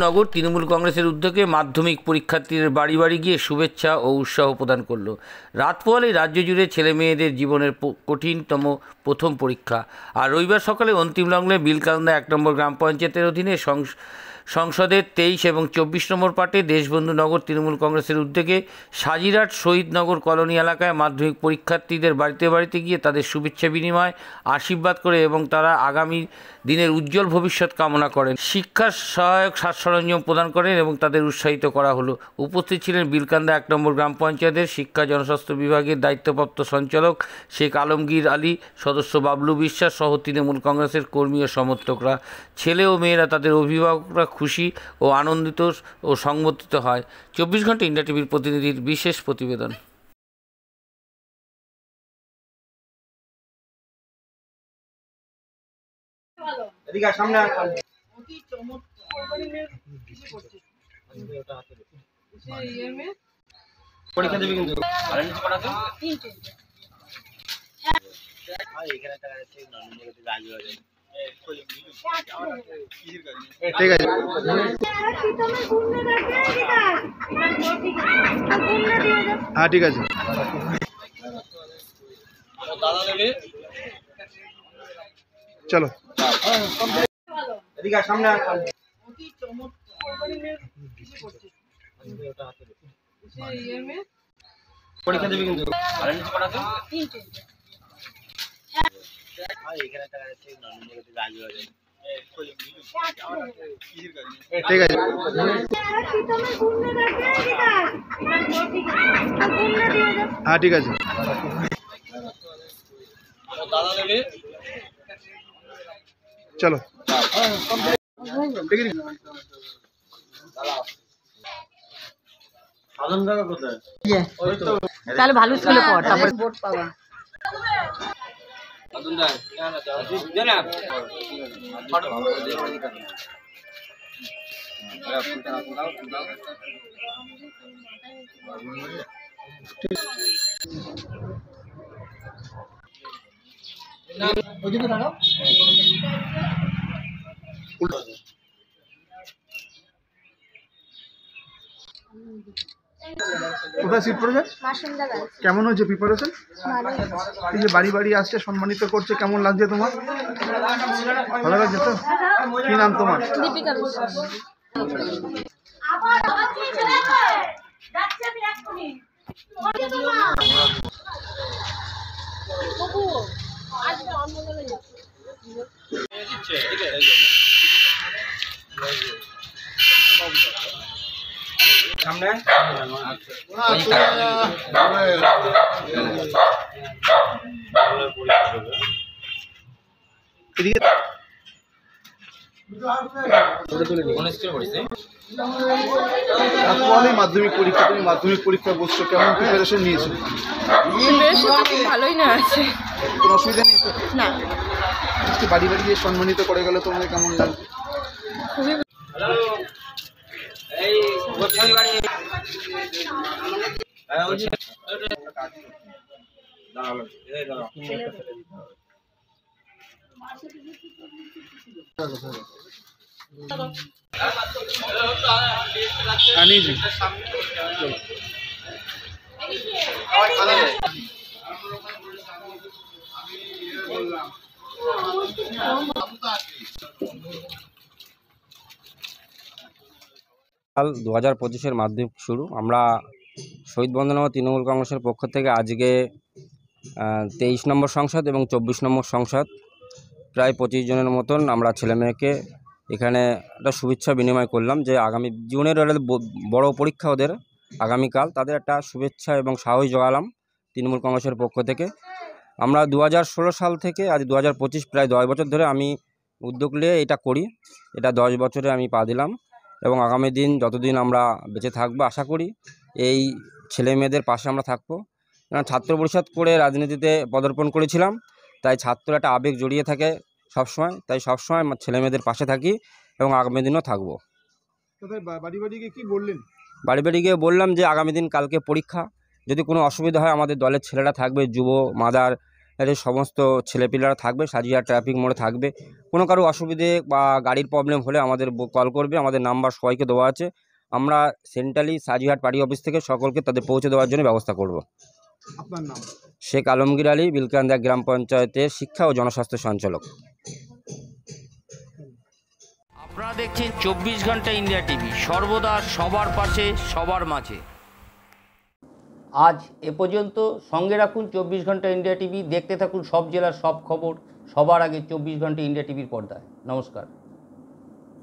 নগর তৃণমূল কংগ্রেসের উদ্যোগে মাধ্যমিক পরীক্ষার্থীদের বাড়ি বাড়ি গিয়ে শুভেচ্ছা ও উৎসাহ প্রদান করল। রাত পোহালেই রাজ্য জুড়ে ছেলে মেয়েদের জীবনের কঠিনতম প্রথম পরীক্ষা। আর রবিবার সকালে অন্তিম লগ্নে বিলকান্দা 1 নম্বর গ্রাম পঞ্চায়েতের অধীনে সংসদের 23 এবং 24 নম্বর পার্টে দেশবন্ধু নগর তৃণমূল কংগ্রেসের উদ্যোগে সাজিরহাট শহীদনগর কলোনি এলাকায় মাধ্যমিক পরীক্ষার্থীদের বাড়িতে বাড়িতে গিয়ে তাদের শুভেচ্ছা বিনিময়, আশীর্বাদ করে এবং তারা আগামী দিনের উজ্জ্বল ভবিষ্যৎ কামনা করেন। শিক্ষার সহায়ক সাজ সরঞ্জাম প্রদান করেন এবং তাদের উৎসাহিত করা হলো। উপস্থিত ছিলেন বিলকান্দা 1 নম্বর গ্রাম পঞ্চায়েতের শিক্ষা জনস্বাস্থ্য বিভাগের দায়িত্বপ্রাপ্ত সঞ্চালক শেখ আলমগীর আলী, সদস্য বাবলু বিশ্বাস সহ তৃণমূল কংগ্রেসের কর্মী ও সমর্থকরা। ছেলে ও মেয়েরা, তাদের অভিভাবকরা খুশি ও আনন্দিত ও সংবর্ধিত হয়। 24 ঘন্টা ইন্ডিয়া টিভির প্রতিনিধির বিশেষ প্রতিবেদন। পরীক্ষা দেবে কিন্তু ঠিক আছে। হ্যাঁ ঠিক আছে। চলো এদিকে সামনে পরীক্ষা দেবে কিন্তু ঠিক আছে। হ্যাঁ ঠিক আছে। চলো তাহলে ভালো স্কুলে পড়, তারপরে বোর্ড পাবা। কোথায় সিট পড়েছে? কেমন হয়েছে প্রিপারেশন? এই যে বাড়ি বাড়ি আসছে, সম্মানিত করছে, কেমন লাগছে তোমার? ভালো লাগছে তো? কি নাম তোমার? দীপিকা বিশ্বাস। সামনে মাধ্যমিক পরীক্ষা, তুমি মাধ্যমিক পরীক্ষা বসছো, কেমন প্রিপারেশন নিয়েছো? ভালোই না আছে, কোনো অসুবিধা নেই তো? না। আজকে বাড়ি বাড়ি গিয়ে সম্মানিত করে গেলে তোমাদের কেমন লাগবে? খুবই কাল 2025-এর মাধ্যমিক শুরু। আমরা শহীদ বন্দনগর তৃণমূল কংগ্রেসের পক্ষ থেকে আজকে 23 নম্বর সংসদ এবং 24 নম্বর সংসদ প্রায় 25 জনের মতন আমরা ছেলেমেয়েকে এখানে একটা শুভেচ্ছা বিনিময় করলাম, যে আগামী জীবনের বড় পরীক্ষা ওদের আগামীকাল, তাদের একটা শুভেচ্ছা এবং সাহস জোগালাম তৃণমূল কংগ্রেসের পক্ষ থেকে। আমরা 2016 সাল থেকে আজ 2025 প্রায় 10 বছর ধরে আমি উদ্যোগ নিয়ে এটা করি। এটা 10 বছরে আমি পা দিলাম এবং আগামী দিন যতদিন আমরা বেঁচে থাকবো আশা করি এই ছেলে মেয়েদের পাশে আমরা থাকবো। ছাত্র পরিষদ করে রাজনীতিতে পদার্পণ করেছিলাম, তাই ছাত্র একটা আবেগ জড়িয়ে থাকে সবসময়, তাই সবসময় ছেলে মেয়েদের পাশে থাকি এবং আগামী দিনও থাকবো। বাড়ি বাড়ি গিয়ে কি বললেন? বাড়ি বাড়ি গিয়ে বললাম যে আগামী দিন কালকে পরীক্ষা, যদি কোনো অসুবিধা হয় আমাদের দলের ছেলেরা থাকবে, যুব মাদার যাতে সমস্ত ছেলেপিলেরা থাকবে, সাজিহাট ট্রাফিক মোড়ে থাকবে। কোনো কারো অসুবিধে বা গাড়ির প্রবলেম হলে আমাদের কল করবে, আমাদের নাম্বার সবাইকে দেওয়া আছে। আমরা সেন্ট্রালি সাজিহাট পার্টি অফিস থেকে সকলকে তাদের পৌঁছে দেওয়ার জন্য ব্যবস্থা করব। আপনার নাম? শেখ আলমগীর আলী, বিলকান্দা গ্রাম পঞ্চায়েতের শিক্ষা ও জনস্বাস্থ্য সঞ্চালক। আপনারা দেখছেন 24 ঘন্টা ইন্ডিয়া টিভি, সর্বদা সবার পাশে সবার মাঝে। আজ এ পর্যন্ত। সঙ্গে রাখুন 24 ঘন্টা ইন্ডিয়া টিভি। দেখতে থাকুন সব জেলার সব খবর সবার আগে 24 ঘন্টা ইন্ডিয়া টিভির পর্দায়। নমস্কার।